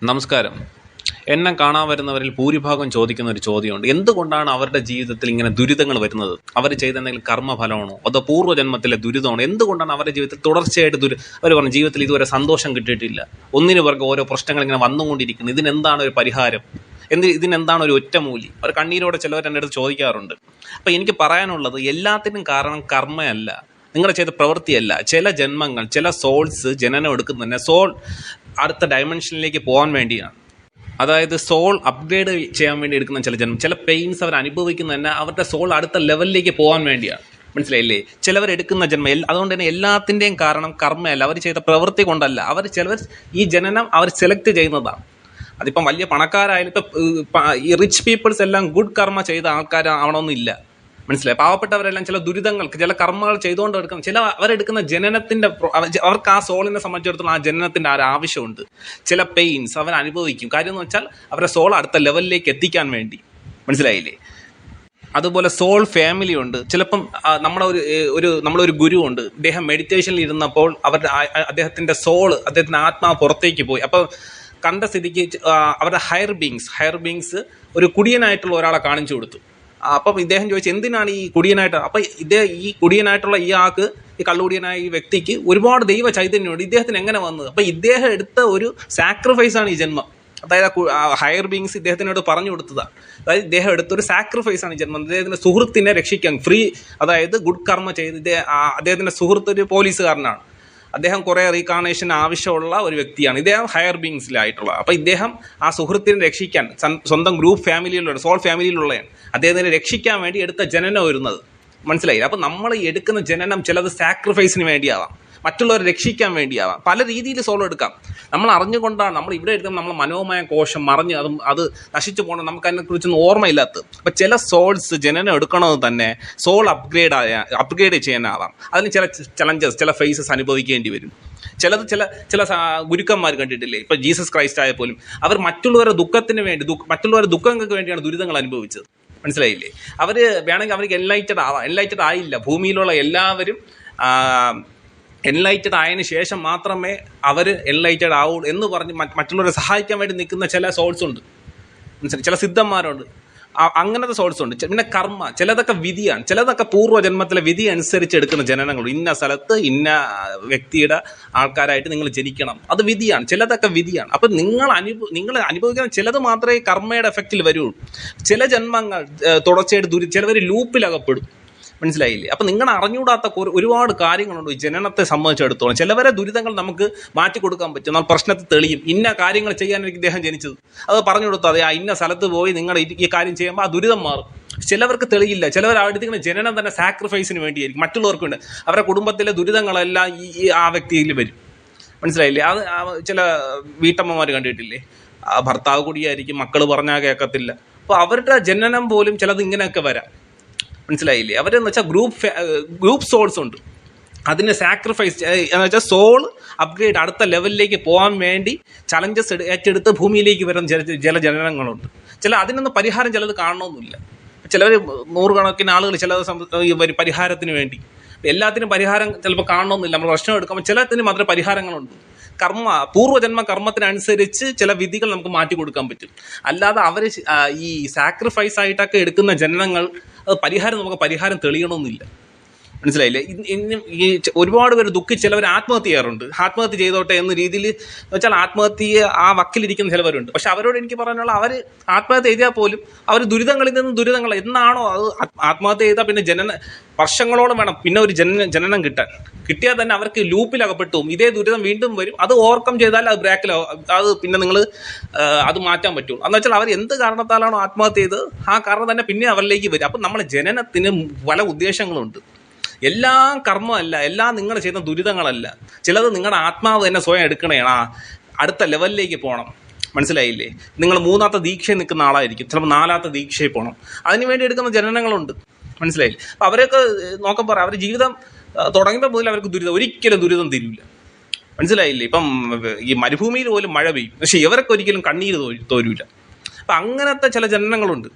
നമസ്കാരം. എന്നെ കാണാൻ വരുന്നവരിൽ ഭൂരിഭാഗം ചോദിക്കുന്ന ഒരു ചോദ്യമുണ്ട്. എന്തുകൊണ്ടാണ് അവരുടെ ജീവിതത്തിൽ ഇങ്ങനെ ദുരിതങ്ങൾ വരുന്നത്? അവർ ചെയ്ത എന്തെങ്കിലും കർമ്മഫലമാണോ അതോ പൂർവ്വജന്മത്തിലെ ദുരിതമാണോ? എന്തുകൊണ്ടാണ് അവരുടെ ജീവിതത്തിൽ തുടർച്ചയായിട്ട് അവർ പറഞ്ഞു ജീവിതത്തിൽ ഇതുവരെ സന്തോഷം കിട്ടിയിട്ടില്ല, ഒന്നിനു പുറകെ ഓരോ പ്രശ്നങ്ങൾ ഇങ്ങനെ വന്നുകൊണ്ടിരിക്കുന്നത്, ഇതിനെന്താണ് ഒരു പരിഹാരം, ഇതിനെന്താണ് ഒരു ഒറ്റമൂലി? അവർ കണ്ണീരോടെ ചിലവർ എൻ്റെ അടുത്ത് ചോദിക്കാറുണ്ട്. അപ്പം എനിക്ക് പറയാനുള്ളത്, എല്ലാത്തിനും കാരണം കർമ്മയല്ല, നിങ്ങൾ ചെയ്ത പ്രവൃത്തിയല്ല. ചില ജന്മങ്ങൾ, ചില സോൾസ് ജനനം എടുക്കുന്നതന്നെ സോൾ അടുത്ത ഡയമെൻഷനിലേക്ക് പോകാൻ വേണ്ടിയാണ്. അതായത് സോൾ അപ്ഗ്രേഡ് ചെയ്യാൻ വേണ്ടി എടുക്കുന്ന ചില ജന്മം, ചില പെയിൻസ് അവർ അനുഭവിക്കുന്ന തന്നെ അവരുടെ സോൾ അടുത്ത ലെവലിലേക്ക് പോകാൻ വേണ്ടിയാണ്. മനസ്സിലായില്ലേ? ചിലവർ എടുക്കുന്ന ജന്മം, അതുകൊണ്ട് തന്നെ എല്ലാത്തിൻ്റെയും കാരണം കർമ്മയല്ല, അവർ ചെയ്ത പ്രവൃത്തി കൊണ്ടല്ല. ചിലവർ ഈ ജനനം അവർ സെലക്ട് ചെയ്യുന്നതാണ്. അതിപ്പം വലിയ പണക്കാരായാലും ഇപ്പം ഈ റിച്ച് പീപ്പിൾസ് എല്ലാം ഗുഡ് കർമ്മ ചെയ്ത ആൾക്കാരാവണമെന്നില്ല. മനസ്സിലായി? പാവപ്പെട്ടവരെല്ലാം ചില ദുരിതങ്ങൾക്ക്, ചില കർമ്മങ്ങൾ ചെയ്തുകൊണ്ട് എടുക്കുന്ന അവരെടുക്കുന്ന ജനനത്തിന്റെ, അവർക്ക് ആ സോളിനെ സംബന്ധിച്ചിടത്തോളം ആ ജനനത്തിന്റെ ആ ആവശ്യമുണ്ട്. ചില പെയിൻസ് അവർ അനുഭവിക്കും. കാര്യം എന്ന് വെച്ചാൽ അവരുടെ സോൾ അടുത്ത ലെവലിലേക്ക് എത്തിക്കാൻ വേണ്ടി. മനസ്സിലായില്ലേ? അതുപോലെ സോൾ ഫാമിലി ഉണ്ട്. ചിലപ്പം നമ്മളൊരു ഗുരു ഉണ്ട്. അദ്ദേഹം മെഡിറ്റേഷനിൽ ഇരുന്നപ്പോൾ അദ്ദേഹത്തിന്റെ സോള്, അദ്ദേഹത്തിന്റെ ആത്മാവ് പുറത്തേക്ക് പോയി. അപ്പോൾ കണ്ട സ്ഥിതിക്ക് അവരുടെ ഹയർ ബീങ്സ് ഒരു കുടിയനായിട്ടുള്ള ഒരാളെ കാണിച്ചു കൊടുത്തു. അപ്പം ഇദ്ദേഹം ചോദിച്ചു, എന്തിനാണ് ഈ കുടിയനായിട്ട്? അപ്പം ഈ കുടിയനായിട്ടുള്ള ആൾക്ക്, ഈ കള്ളുകുടിയനായ ഈ വ്യക്തിക്ക് ഒരുപാട് ദൈവ ചൈതന്യമുണ്ട്. ഇദ്ദേഹത്തിന് എങ്ങനെ വന്നത്? അപ്പം ഇദ്ദേഹം എടുത്ത ഒരു സാക്രിഫൈസാണ് ഈ ജന്മം. അതായത് ഹയർ ബീങ്സ് ഇദ്ദേഹത്തിനോട് പറഞ്ഞു കൊടുത്തതാണ്. അതായത് ഇദ്ദേഹം എടുത്തൊരു സാക്രിഫൈസാണ് ഈ ജന്മം. അദ്ദേഹത്തിന്റെ സുഹൃത്തിനെ രക്ഷിക്കാൻ, അതായത് ഗുഡ് കർമ്മ ചെയ്ത് അദ്ദേഹത്തിന്റെ സുഹൃത്ത് ഒരു പോലീസുകാരനാണ്. അദ്ദേഹം കുറേ റീകാർണേഷൻ ആവശ്യമുള്ള ഒരു വ്യക്തിയാണ്. ഇദ്ദേഹം ഹയർ ബീങ്സിലായിട്ടുള്ള. അപ്പോൾ ഇദ്ദേഹം ആ സുഹൃത്തിനെ രക്ഷിക്കാൻ, സ്വന്തം ഗ്രൂപ്പ് ഫാമിലിയിലുള്ള, സോൾ ഫാമിലിയിലുള്ളതാണ്, അദ്ദേഹത്തിനെ രക്ഷിക്കാൻ വേണ്ടി എടുത്ത ജനനം വരുന്നത്. മനസ്സിലായില്ല? അപ്പം നമ്മൾ എടുക്കുന്ന ജനനം ചിലത് സാക്രിഫൈസിന് വേണ്ടിയാവാം, മറ്റുള്ളവരെ രക്ഷിക്കാൻ വേണ്ടിയാവാം. പല രീതിയിൽ സോൾ എടുക്കാം. നമ്മൾ അറിഞ്ഞുകൊണ്ടാണ് നമ്മൾ ഇവിടെ എടുക്കുന്നത്. നമ്മൾ മനോമയ കോശം മറിഞ്ഞ് അത് നശിച്ചു പോകണം, നമുക്ക് അതിനെക്കുറിച്ചൊന്നും ഓർമ്മയില്ലാത്തത്. അപ്പം ചില സോൾസ് ജനനം എടുക്കണമെന്ന് തന്നെ സോൾ അപ്ഗ്രേഡ് ചെയ്യാനാവാം. അതിന് ചില ചലഞ്ചസ്, ചില ഫേസസ് അനുഭവിക്കേണ്ടി വരും. ചില ഗുരുക്കന്മാർ കണ്ടിട്ടില്ലേ? ഇപ്പം ജീസസ് ക്രൈസ്റ്റ് ആയ പോലും അവർ മറ്റുള്ളവരുടെ ദുഃഖത്തിന് വേണ്ടി, മറ്റുള്ളവരുടെ ദുഃഖങ്ങൾക്ക് വേണ്ടിയാണ് ദുരിതങ്ങൾ അനുഭവിച്ചത്. മനസ്സിലായില്ലേ? വേണമെങ്കിൽ അവർക്ക് എൻലൈറ്റഡ് ആയില്ല. ഭൂമിയിലുള്ള എല്ലാവരും എൻലൈറ്റഡ് ആയതിനു ശേഷം മാത്രമേ അവർ എൻലൈറ്റഡ് ആവൂ എന്ന് പറഞ്ഞ് മറ്റുള്ളവരെ സഹായിക്കാൻ വേണ്ടി നിൽക്കുന്ന ചില സോൾസ് ഉണ്ട്. മനസ്സിലായി? ചില സിദ്ധന്മാരുണ്ട്, അങ്ങനത്തെ സോൾസ് ഉണ്ട്. പിന്നെ കർമ്മ, ചിലതൊക്കെ വിധിയാണ്, ചിലതൊക്കെ പൂർവ്വജന്മത്തിലെ വിധി അനുസരിച്ച് എടുക്കുന്ന ജനനങ്ങളുണ്ട്. ഇന്ന സ്ഥലത്ത് ഇന്ന വ്യക്തിയുടെ ആൾക്കാരായിട്ട് നിങ്ങൾ ജനിക്കണം, അത് വിധിയാണ്. ചിലതൊക്കെ വിധിയാണ്. അപ്പം നിങ്ങൾ അനുഭവിക്കുന്ന ചിലത് മാത്രമേ കർമ്മയുടെ എഫക്റ്റിൽ വരുള്ളൂ. ചില ജന്മങ്ങൾ തുടർച്ചയായിട്ട് ചിലവർ ലൂപ്പിലകപ്പെടും. മനസ്സിലായില്ലേ? അപ്പം നിങ്ങൾ അറിഞ്ഞുകൂടാത്ത ഒരുപാട് കാര്യങ്ങളുണ്ട് ഈ ജനനത്തെ സംബന്ധിച്ചിടത്തോളം. ചിലവരെ ദുരിതങ്ങൾ നമുക്ക് മാറ്റി കൊടുക്കാൻ പറ്റും, എന്നാൽ പ്രശ്നത്തെ തെളിയും. ഇന്ന കാര്യങ്ങൾ ചെയ്യാനായിരിക്കും ഇദ്ദേഹം ജനിച്ചത്, അത് പറഞ്ഞു കൊടുത്താൽ അതെ, ഇന്ന സ്ഥലത്ത് പോയി നിങ്ങൾ ഈ കാര്യം ചെയ്യുമ്പോൾ ആ ദുരിതം മാറും. ചിലവർക്ക് തെളിയില്ല. ചിലവർ അടുത്തിങ്ങനെ ജനനം തന്നെ സാക്രിഫൈസിന് വേണ്ടിയായിരിക്കും, മറ്റുള്ളവർക്ക് വേണ്ടി. അവരുടെ കുടുംബത്തിലെ ദുരിതങ്ങളെല്ലാം ആ വ്യക്തിയിൽ വരും. മനസ്സിലായില്ലേ? ചില വീട്ടമ്മമാർ കണ്ടിട്ടില്ലേ? ഭർത്താവ് കൂടിയായിരിക്കും, മക്കൾ പറഞ്ഞാൽ കേൾക്കത്തില്ല. അപ്പോൾ അവരുടെ ജനനം പോലും ചിലത് ഇങ്ങനെയൊക്കെ വരാം. മനസ്സിലായില്ലേ? അവരെന്ന് വെച്ചാൽ ഗ്രൂപ്പ് സോൾസ് ഉണ്ട്. അതിന് സാക്രിഫൈസ് എന്ന് വെച്ചാൽ സോൾ അപ്ഗ്രേഡ് അടുത്ത ലെവലിലേക്ക് പോകാൻ വേണ്ടി ചലഞ്ചസ് ഏറ്റെടുത്ത് ഭൂമിയിലേക്ക് വരുന്ന ചില ജനനങ്ങളുണ്ട്. അതിനൊന്നും പരിഹാരം ചിലത് കാണണമെന്നില്ല. ചിലവർ നൂറുകണക്കിന് ആളുകൾ ചിലത് പരിഹാരത്തിന് വേണ്ടി, എല്ലാത്തിനും പരിഹാരം ചിലപ്പോൾ കാണണമെന്നില്ല. നമ്മൾ പ്രശ്നം എടുക്കുമ്പോൾ ചിലത്തിന് മാത്രമേ പരിഹാരങ്ങളുണ്ട്. പൂർവ്വജന്മ കർമ്മത്തിനനുസരിച്ച് ചില വിധികൾ നമുക്ക് മാറ്റി കൊടുക്കാൻ പറ്റും. അല്ലാതെ അവർ ഈ സാക്രിഫൈസ് ആയിട്ടൊക്കെ എടുക്കുന്ന ജനനങ്ങൾ, നമുക്ക് പരിഹാരം തെളിയണമെന്നില്ല. മനസ്സിലായില്ലേ? ഈ ഒരുപാട് പേര് ചിലവർ ആത്മഹത്യ ചെയ്യാറുണ്ട്. ആത്മഹത്യ ചെയ്തോട്ടെ എന്ന രീതിയിൽ വെച്ചാൽ ആത്മഹത്യയെ ആ വക്കിലിരിക്കുന്ന ചിലവരുണ്ട്. പക്ഷെ അവരോട് എനിക്ക് പറയാനുള്ള, അവർ ആത്മഹത്യ ചെയ്താൽ പോലും അവർ ദുരിതങ്ങളിൽ നിന്ന് ദുരിതങ്ങൾ എന്നാണോ അത് ആത്മഹത്യ ചെയ്താൽ പിന്നെ വർഷങ്ങളോളം വേണം പിന്നെ ഒരു ജനനം കിട്ടിയാൽ തന്നെ അവർക്ക് ലൂപ്പിലകപ്പെട്ടു. ഇതേ ദുരിതം വീണ്ടും വരും. അത് ഓവർകം ചെയ്താൽ അത് ബ്രേക്കിലാവും. അത് പിന്നെ നിങ്ങൾ അത് മാറ്റാൻ പറ്റുള്ളൂ. എന്ന് വെച്ചാൽ അവർ എന്ത് കാരണത്താലാണോ ആത്മഹത്യ ചെയ്തത് ആ കാരണം തന്നെ പിന്നെ അവരിലേക്ക് വരും. അപ്പം നമ്മളെ ജനനത്തിന് പല ഉദ്ദേശങ്ങളുണ്ട്. എല്ലാം കർമ്മമല്ല, എല്ലാം നിങ്ങൾ ചെയ്യുന്ന ദുരിതങ്ങളല്ല. ചിലത് നിങ്ങളുടെ ആത്മാവ് തന്നെ സ്വയം എടുക്കണേണ്, അടുത്ത ലെവലിലേക്ക് പോകണം. മനസ്സിലായില്ലേ? നിങ്ങൾ 3ാമത്തെ ദീക്ഷയിൽ നിൽക്കുന്ന ആളായിരിക്കും, ചിലപ്പോൾ 4ാമത്തെ ദീക്ഷയിൽ പോകണം. അതിനുവേണ്ടി എടുക്കുന്ന ജനനങ്ങളുണ്ട്. മനസ്സിലായില്ലേ? അപ്പം അവരൊക്കെ നോക്കുമ്പോൾ അവരുടെ ജീവിതം തുടങ്ങുമ്പോൾ മുതൽ അവർക്ക് ഒരിക്കലും ദുരിതം തീരില്ല. മനസ്സിലായില്ലേ? ഇപ്പം ഈ മരുഭൂമിയിൽ പോലും മഴ പെയ്യും, പക്ഷെ ഇവരൊക്കെ ഒരിക്കലും കണ്ണീര് തോരൂല. അപ്പം അങ്ങനത്തെ ചില ജനനങ്ങളുണ്ട്.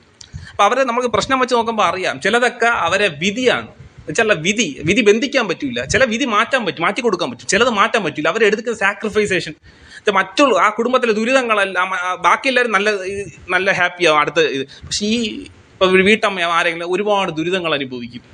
അപ്പം അവരെ നമുക്ക് പ്രശ്നം വെച്ച് നോക്കുമ്പോൾ അറിയാം, ചിലതൊക്കെ അവരെ വിധിയാണ്. ചില വിധി ബന്ധിക്കാൻ പറ്റില്ല. ചില വിധി മാറ്റാൻ പറ്റും, മാറ്റി കൊടുക്കാൻ പറ്റും, ചിലത് മാറ്റാൻ പറ്റില്ല. അവരെടുക്കുന്ന സാക്രിഫൈസേഷൻ മറ്റുള്ള ആ കുടുംബത്തിലെ ദുരിതങ്ങളെല്ലാം ബാക്കി എല്ലാവരും നല്ല ഹാപ്പിയാവും അടുത്ത ഇത്. പക്ഷെ ഈ ഇപ്പൊ വീട്ടമ്മ ആരെങ്കിലും ഒരുപാട് ദുരിതങ്ങൾ അനുഭവിക്കും.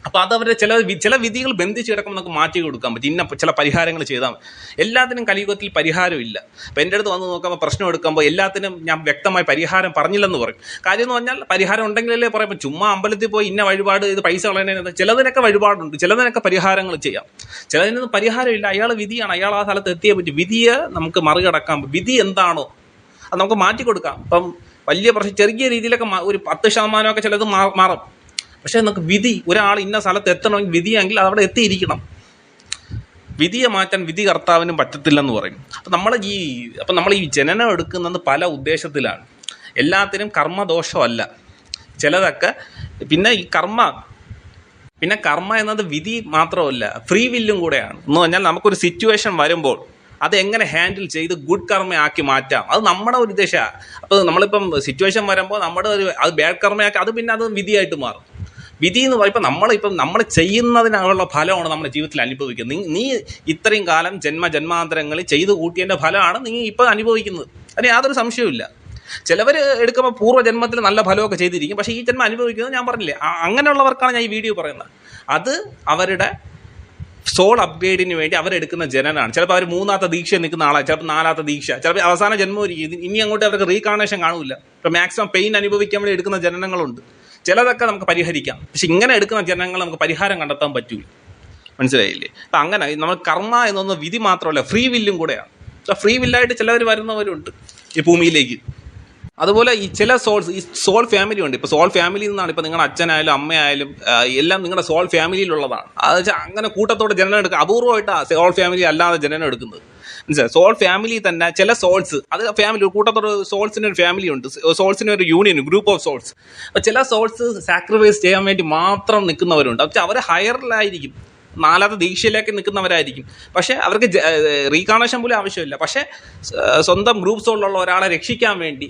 അപ്പോൾ അതവരുടെ ചില വിധികൾ ബന്ധിച്ച് കിടക്കുമ്പോൾ നമുക്ക് മാറ്റി കൊടുക്കാൻ പറ്റും. ഇന്ന ചില പരിഹാരങ്ങൾ ചെയ്താൽ മതി. എല്ലാത്തിനും കലിയുഗത്തിൽ പരിഹാരമില്ല. അപ്പോൾ എൻ്റെ അടുത്ത് വന്ന് നോക്കുമ്പോൾ പ്രശ്നം എടുക്കുമ്പോൾ എല്ലാത്തിനും ഞാൻ വ്യക്തമായ പരിഹാരം പറഞ്ഞില്ലെന്ന് പറയും. കാര്യം എന്ന് പറഞ്ഞാൽ പരിഹാരം ഉണ്ടെങ്കിലല്ലേ പറയുമ്പോൾ ചുമ്മാ അമ്പലത്തിൽ പോയി ഇന്ന വഴിപാട് ഇത് പൈസ കളയുന്നതിന് ചിലതിനൊക്കെ വഴിപാടുണ്ട്, ചിലതിനൊക്കെ പരിഹാരങ്ങൾ ചെയ്യാം, ചിലതിനൊന്നും പരിഹാരമില്ല. അയാൾ വിധിയാണ്, അയാൾ ആ സ്ഥലത്ത് എത്തിയേ പറ്റും. വിധിയെ നമുക്ക് മറികടക്കാൻ, വിധി എന്താണോ അത് നമുക്ക് മാറ്റി കൊടുക്കാം. ഇപ്പം വലിയ പ്രശ്നം ചെറിയ രീതിയിലൊക്കെ ഒരു 10% ചിലത് മാറും. പക്ഷെ നമുക്ക് വിധി, ഒരാൾ ഇന്ന സ്ഥലത്ത് എത്തണമെങ്കിൽ വിധിയെങ്കിൽ അതവിടെ എത്തിയിരിക്കണം. വിധിയെ മാറ്റാൻ വിധി കർത്താവിനും പറ്റത്തില്ലെന്ന് പറയും. അപ്പം നമ്മൾ ഈ ജനനം എടുക്കുന്നത് പല ഉദ്ദേശത്തിലാണ്. എല്ലാത്തിനും കർമ്മദോഷമല്ല, ചിലതൊക്കെ പിന്നെ ഈ കർമ്മ എന്നത് വിധി മാത്രമല്ല, ഫ്രീ വില്ലും കൂടെയാണ്. എന്ന് പറഞ്ഞാൽ നമുക്കൊരു സിറ്റുവേഷൻ വരുമ്പോൾ അത് എങ്ങനെ ഹാൻഡിൽ ചെയ്ത് ഗുഡ് കർമ്മയാക്കി മാറ്റാം, അത് നമ്മുടെ ഒരു ഉദ്ദേശമാണ്. അപ്പോൾ നമ്മളിപ്പം സിറ്റുവേഷൻ വരുമ്പോൾ അത് ബാഡ് കർമ്മയാക്കി അത് പിന്നെ അത് വിധിയായിട്ട് മാറും. വിധി എന്ന് പറയുമ്പോൾ നമ്മൾ ചെയ്യുന്നതിനുള്ള ഫലമാണ് നമ്മുടെ ജീവിതത്തിൽ അനുഭവിക്കുന്നത്. നീ ഇത്രയും കാലം ജന്മാന്തരങ്ങളിൽ ചെയ്തു കൂട്ടിയതിൻ്റെ ഫലമാണ് നീ ഇപ്പോൾ അനുഭവിക്കുന്നത്. അതിന് യാതൊരു സംശയവുമില്ല. ചിലവർ എടുക്കുമ്പോൾ പൂർവ്വജന്മത്തിൽ നല്ല ഫലമൊക്കെ ചെയ്തിരിക്കും, പക്ഷേ ഈ ജന്മം അനുഭവിക്കുന്നത് ഞാൻ പറഞ്ഞില്ലേ, അങ്ങനെയുള്ളവർക്കാണ് ഞാൻ ഈ വീഡിയോ പറയുന്നത്. അത് അവരുടെ സോൾ അപ്ഗ്രേഡിന് വേണ്ടി അവരെടുക്കുന്ന ജനനാണ്. ചിലപ്പോൾ അവർ 3ാമത്തെ ദീക്ഷ നിൽക്കുന്ന ആളാണ്, ചിലപ്പോൾ 4ാമത്തെ ദീക്ഷ, ചിലപ്പോൾ അവസാന ജന്മം ഇനി അങ്ങോട്ട് അവർക്ക് റീകാർണേഷൻ കാണില്ല. ഇപ്പോൾ മാക്സിമം പെയിൻ അനുഭവിക്കാൻ വേണ്ടി എടുക്കുന്ന ജനനങ്ങളുണ്ട്. ചിലതൊക്കെ നമുക്ക് പരിഹരിക്കാം, പക്ഷെ ഇങ്ങനെ എടുക്കുന്ന ജനങ്ങൾ നമുക്ക് പരിഹാരം കണ്ടെത്താൻ പറ്റൂല. മനസ്സിലായില്ലേ? അപ്പം അങ്ങനെ നമ്മൾ കർമ്മ എന്നൊന്ന് വിധി മാത്രമല്ല, ഫ്രീ വില്ലും കൂടെയാണ്. ഫ്രീ വില്ലായിട്ട് ചിലവർ വരുന്നവരുണ്ട് ഈ ഭൂമിയിലേക്ക്. അതുപോലെ ഈ ചില സോൾ ഫാമിലി ഉണ്ട്. ഇപ്പോൾ സോൾ ഫാമിലിയിൽ നിന്നാണ് ഇപ്പോൾ നിങ്ങളുടെ അച്ഛനായാലും അമ്മയായാലും എല്ലാം നിങ്ങളുടെ സോൾ ഫാമിലിയിലുള്ളതാണ്. അത് വെച്ചാൽ അങ്ങനെ കൂട്ടത്തോടെ ജനനം എടുക്കുക അപൂർവമായിട്ടാണ് സോൾ ഫാമിലി അല്ലാതെ ജനനം എടുക്കുന്നത്. മനസ്സിലായി? സോൾ ഫാമിലി തന്നെ ചില സോൾസ്, അത് ഫാമിലി കൂട്ടത്തോടെ സോൾസിന് ഒരു ഫാമിലി ഉണ്ട്, സോൾസിന് ഒരു യൂണിയൻ, ഗ്രൂപ്പ് ഓഫ് സോൾസ്. അപ്പോൾ ചില സോൾസ് സാക്രിഫൈസ് ചെയ്യാൻ വേണ്ടി മാത്രം നിൽക്കുന്നവരുണ്ട്. പക്ഷെ അവർ ഹയറിലായിരിക്കും, 4ാമത്തെ ദീക്ഷയിലേക്ക് നിൽക്കുന്നവരായിരിക്കും. പക്ഷേ അവർക്ക് റീകാർണേഷൻ പോലും ആവശ്യമില്ല. പക്ഷേ സ്വന്തം ഗ്രൂപ്പ് സോളിലുള്ള ഒരാളെ രക്ഷിക്കാൻ വേണ്ടി,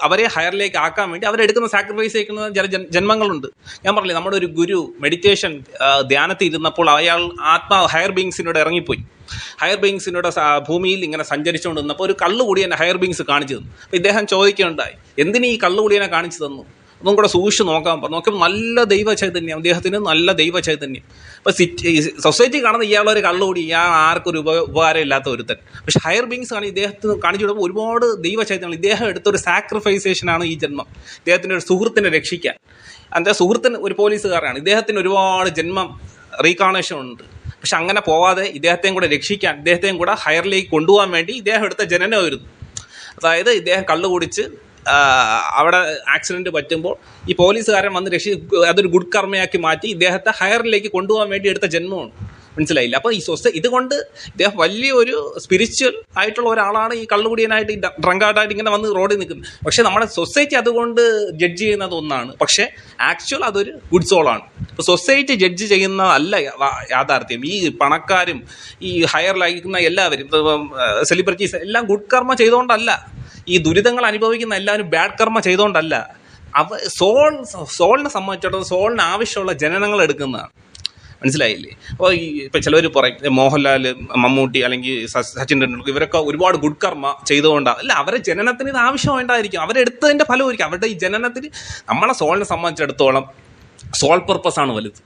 അവരെ ഹയറിലേക്ക് ആക്കാൻ വേണ്ടി അവരെടുക്കുന്ന സാക്രിഫൈസ് ചെയ്യുന്ന ചില ജന്മങ്ങളുണ്ട്. ഞാൻ പറഞ്ഞില്ലേ, നമ്മുടെ ഒരു ഗുരു മെഡിറ്റേഷൻ ധ്യാനത്തിൽ ഇരുന്നപ്പോൾ അയാൾ ഹയർ ബീങ്സിനോട് ഇറങ്ങിപ്പോയി. ഹയർ ബീങ്സിനോട് ഭൂമിയിൽ ഇങ്ങനെ സഞ്ചരിച്ചുകൊണ്ടിരുന്നപ്പോൾ ഒരു കള്ളുകൂടിയനെ ഹയർ ബീങ്സ് കാണിച്ചു തന്നു. അപ്പോൾ ഇദ്ദേഹം ചോദിക്കുകയുണ്ടായി, എന്തിനു ഈ കള്ളുകൂടിയനെ കാണിച്ചു തന്നു? ഒന്നും കൂടെ സൂക്ഷിച്ച് നോക്കാൻ പറഞ്ഞു. നോക്കുമ്പോൾ നല്ല ദൈവ ചൈതന്യം, അദ്ദേഹത്തിന് നല്ല ദൈവ ചൈതന്യം. അപ്പോൾ സൊസൈറ്റി കാണുന്ന ഇയാളൊരു കള്ളുകൂടി, ഇയാൾ ആർക്കൊരു ഉപകാരം ഇല്ലാത്ത ഒരുത്തൻ. പക്ഷെ ഹയർ ബീങ്സ് ഇദ്ദേഹത്തിന് കാണിച്ചു വിടുമ്പോൾ ഒരുപാട് ദൈവ ചൈതന്യം. ഇദ്ദേഹം എടുത്തൊരു സാക്രിഫൈസേഷനാണ് ഈ ജന്മം, ഇദ്ദേഹത്തിൻ്റെ ഒരു സുഹൃത്തിനെ രക്ഷിക്കാൻ. എൻ്റെ സുഹൃത്തിന് ഒരു പോലീസുകാരാണ്, ഇദ്ദേഹത്തിന് ഒരുപാട് ജന്മം റീകാർണേഷൻ ഉണ്ട്. പക്ഷെ അങ്ങനെ പോവാതെ ഇദ്ദേഹത്തെയും കൂടെ രക്ഷിക്കാൻ, ഇദ്ദേഹത്തെയും കൂടെ ഹയറിലേക്ക് കൊണ്ടുപോകാൻ വേണ്ടി ഇദ്ദേഹം എടുത്ത ജനനമായിരുന്നു. അതായത് ഇദ്ദേഹം കള്ളു കുടിച്ച് അവിടെ ആക്സിഡൻറ്റ് പറ്റുമ്പോൾ ഈ പോലീസുകാരൻ വന്ന് അതൊരു ഗുഡ് കർമ്മയാക്കി മാറ്റി ഇദ്ദേഹത്തെ ഹയറിലേക്ക് കൊണ്ടുപോകാൻ വേണ്ടി എടുത്ത ജന്മമാണ്. മനസ്സിലായില്ല? അപ്പോൾ ഈ ഇതുകൊണ്ട് ഇദ്ദേഹം വലിയൊരു സ്പിരിച്വൽ ആയിട്ടുള്ള ഒരാളാണ്. ഈ കള്ളുകുടിയനായിട്ട്, ഈ ഡ്രങ്കാർഡായിട്ട് ഇങ്ങനെ വന്ന് റോഡിൽ നിൽക്കുന്നത്. പക്ഷേ നമ്മുടെ സൊസൈറ്റി അതുകൊണ്ട് ജഡ്ജ് ചെയ്യുന്നത് ഒന്നാണ്, പക്ഷേ ആക്ച്വൽ അതൊരു ഗുഡ് സോളാണ്. ഇപ്പോൾ സൊസൈറ്റി ജഡ്ജ് ചെയ്യുന്നതല്ല യാഥാർത്ഥ്യം. ഈ പണക്കാരും ഈ ഹയറിലായിരിക്കുന്ന എല്ലാവരും, സെലിബ്രിറ്റീസ് എല്ലാം ഗുഡ് കർമ്മ ചെയ്തുകൊണ്ടല്ല, ഈ ദുരിതങ്ങൾ അനുഭവിക്കുന്ന എല്ലാവരും ബാഡ് കർമ്മ ചെയ്തുകൊണ്ടല്ല. സോളിനെ സംബന്ധിച്ചിടത്തോളം സോളിന് ആവശ്യമുള്ള ജനനങ്ങൾ എടുക്കുന്നതാണ്. മനസ്സിലായില്ലേ? അപ്പോൾ ഇപ്പം ചിലവർ പറയും മോഹൻലാൽ, മമ്മൂട്ടി അല്ലെങ്കിൽ സച്ചിൻ ടെണ്ടുൽക്കർ ഇവരൊക്കെ ഒരുപാട് ഗുഡ് കർമ്മ ചെയ്തുകൊണ്ടാണ്. അല്ല, അവരെ ജനനത്തിന് ഇത് ആവശ്യമായിട്ടായിരിക്കും, അവരെടുത്തതിൻ്റെ ഫലമായിരിക്കും. അവരുടെ ഈ ജനനത്തിന് നമ്മളെ സോളിനെ സംബന്ധിച്ചിടത്തോളം സോൾ പർപ്പസാണ് വലുത്.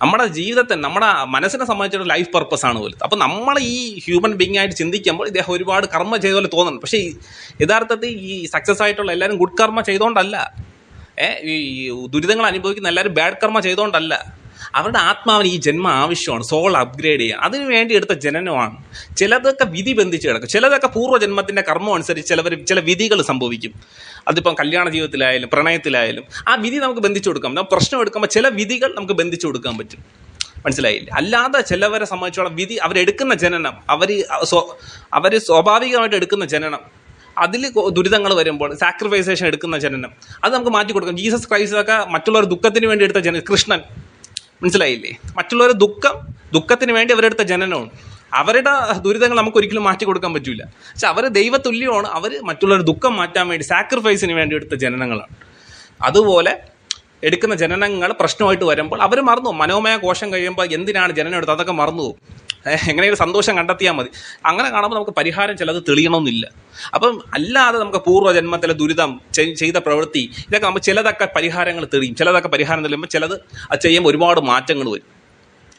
നമ്മുടെ ജീവിതത്തെ, നമ്മുടെ മനസ്സിനെ സംബന്ധിച്ചിടത്തോളം ലൈഫ് പർപ്പസാണ് വലുത്. അപ്പോൾ നമ്മൾ ഈ ഹ്യൂമൻ ബീങ് ആയിട്ട് ചിന്തിക്കുമ്പോൾ ഇദ്ദേഹം ഒരുപാട് കർമ്മ ചെയ്ത പോലെ തോന്നുന്നു. പക്ഷേ യഥാർത്ഥത്തിൽ ഈ സക്സസ് ആയിട്ടുള്ള എല്ലാവരും ഗുഡ് കർമ്മ ചെയ്തുകൊണ്ടല്ല, ഈ ദുരിതങ്ങൾ അനുഭവിക്കുന്ന എല്ലാവരും ബാഡ് കർമ്മ ചെയ്തുകൊണ്ടല്ല. അവരുടെ ആത്മാവിന് ഈ ജന്മം ആവശ്യമാണ്, സോൾ അപ്ഗ്രേഡ് ചെയ്യാൻ. അതിനു വേണ്ടി എടുത്ത ജനനമാണ്. ചിലതൊക്കെ വിധി ബന്ധിച്ച് കിടക്കും, ചിലതൊക്കെ പൂർവ്വജന്മത്തിൻ്റെ കർമ്മം അനുസരിച്ച് ചില വിധികൾ സംഭവിക്കും. അതിപ്പം കല്യാണ ജീവിതത്തിലായാലും പ്രണയത്തിലായാലും ആ വിധി നമുക്ക് ബന്ധിച്ചു കൊടുക്കാം. നമ്മൾ പ്രശ്നം എടുക്കുമ്പോൾ ചില വിധികൾ നമുക്ക് ബന്ധിച്ചു കൊടുക്കാൻ പറ്റും. മനസ്സിലായില്ല? അല്ലാതെ ചിലവരെ സംബന്ധിച്ചോളം വിധി, അവരെടുക്കുന്ന ജനനം, അവർ സ്വാഭാവികമായിട്ട് എടുക്കുന്ന ജനനം, അതിൽ ദുരിതങ്ങൾ വരുമ്പോൾ സാക്രിഫൈസേഷൻ എടുക്കുന്ന ജനനം, അത് നമുക്ക് മാറ്റി കൊടുക്കാം. ജീസസ് ക്രൈസ്റ്റൊക്കെ മറ്റുള്ളവർ ദുഃഖത്തിന് വേണ്ടി എടുത്ത കൃഷ്ണൻ, മനസ്സിലായില്ലേ? മറ്റുള്ളവർ ദുഃഖത്തിന് വേണ്ടി അവരെടുത്ത ജനനമാണ്. അവരുടെ ദുരിതങ്ങൾ നമുക്ക് ഒരിക്കലും മാറ്റി കൊടുക്കാൻ പറ്റില്ല. പക്ഷെ അവർ ദൈവതുല്യമാണ്. അവർ മറ്റുള്ളവർ ദുഃഖം മാറ്റാൻ വേണ്ടി സാക്രിഫൈസിന് വേണ്ടി എടുത്ത ജനനങ്ങളാണ്. അതുപോലെ എടുക്കുന്ന ജനനങ്ങൾ പ്രശ്നമായിട്ട് വരുമ്പോൾ അവർ മറന്നു പോകും. മനോമയ കോശം കഴിയുമ്പോൾ എന്തിനാണ് ജനനം എടുത്തത് അതൊക്കെ മറന്നു പോകും. എങ്ങനെയൊരു സന്തോഷം കണ്ടെത്തിയാൽ മതി. അങ്ങനെ കാണുമ്പോൾ നമുക്ക് പരിഹാരം ചിലത് തെളിയണമെന്നില്ല. അപ്പം അല്ലാതെ നമുക്ക് പൂർവ്വജന്മത്തിലെ ദുരിതം, ചെയ്ത പ്രവൃത്തി, ഇതൊക്കെ നമുക്ക് ചിലതൊക്കെ പരിഹാരങ്ങൾ തെളിയും. ചിലതൊക്കെ പരിഹാരം തെളിയുമ്പോൾ ചിലത് അത് ചെയ്യുമ്പോൾ ഒരുപാട് മാറ്റങ്ങൾ വരും.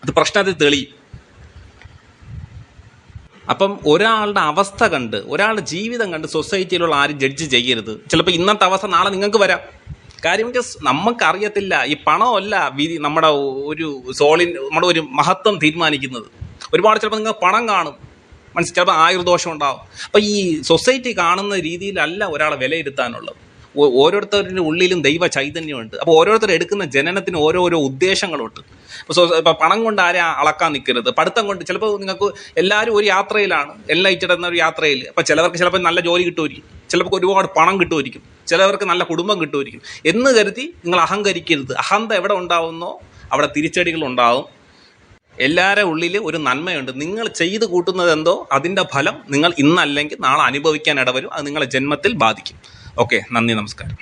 അത് പ്രശ്നത്തിൽ തെളിയും. അപ്പം ഒരാളുടെ അവസ്ഥ കണ്ട്, ഒരാളുടെ ജീവിതം കണ്ട് സൊസൈറ്റിയിലുള്ള ആരും ജഡ്ജ് ചെയ്യരുത്. ചിലപ്പോൾ ഇന്നത്തെ അവസ്ഥ നാളെ നിങ്ങൾക്ക് വരാം. കാര്യം നമുക്കറിയത്തില്ല. ഈ പണമല്ല വിധി, നമ്മുടെ നമ്മുടെ ഒരു മഹത്വം തീരുമാനിക്കുന്നത്. ഒരുപാട് ചിലപ്പോൾ നിങ്ങൾ പണം കാണും, ചിലപ്പോൾ ആയുർദോഷം ഉണ്ടാവും. അപ്പം ഈ സൊസൈറ്റി കാണുന്ന രീതിയിലല്ല ഒരാളെ വിലയിരുത്താനുള്ളത്. ഓരോരുത്തരുടെ ഉള്ളിലും ദൈവ ചൈതന്യമുണ്ട്. അപ്പോൾ ഓരോരുത്തർ എടുക്കുന്ന ജനനത്തിന് ഓരോരോ ഉദ്ദേശങ്ങളുണ്ട്. ഇപ്പോൾ പണം കൊണ്ട് ആരെയും അളക്കാൻ നിൽക്കരുത്. പഠിത്തം കൊണ്ട് ചിലപ്പോൾ നിങ്ങൾക്ക് എല്ലാവരും ഒരു യാത്രയിലാണ്, എൻലൈറ്റഡ് എന്ന ഒരു യാത്രയിൽ. അപ്പോൾ ചിലവർക്ക് ചിലപ്പോൾ നല്ല ജോലി കിട്ടുമായിരിക്കും, ചിലപ്പോൾ ഒരുപാട് പണം കിട്ടുമായിരിക്കും, ചിലവർക്ക് നല്ല കുടുംബം കിട്ടുമായിരിക്കും. എന്ന് കരുതി നിങ്ങൾ അഹങ്കരിക്കരുത്. അഹന്ത എവിടെ ഉണ്ടാവുന്നോ അവിടെ തിരിച്ചടികൾ ഉണ്ടാവും. എല്ലാവരുടെ ഉള്ളിൽ ഒരു നന്മയുണ്ട്. നിങ്ങൾ ചെയ്ത് കൂട്ടുന്നത് എന്തോ അതിൻ്റെ ഫലം നിങ്ങൾ ഇന്നല്ലെങ്കിൽ നാളെ അനുഭവിക്കാൻ ഇടവരും. അത് നിങ്ങളെ ജന്മത്തിൽ ബാധിക്കും. ഓക്കെ, നന്ദി, നമസ്കാരം.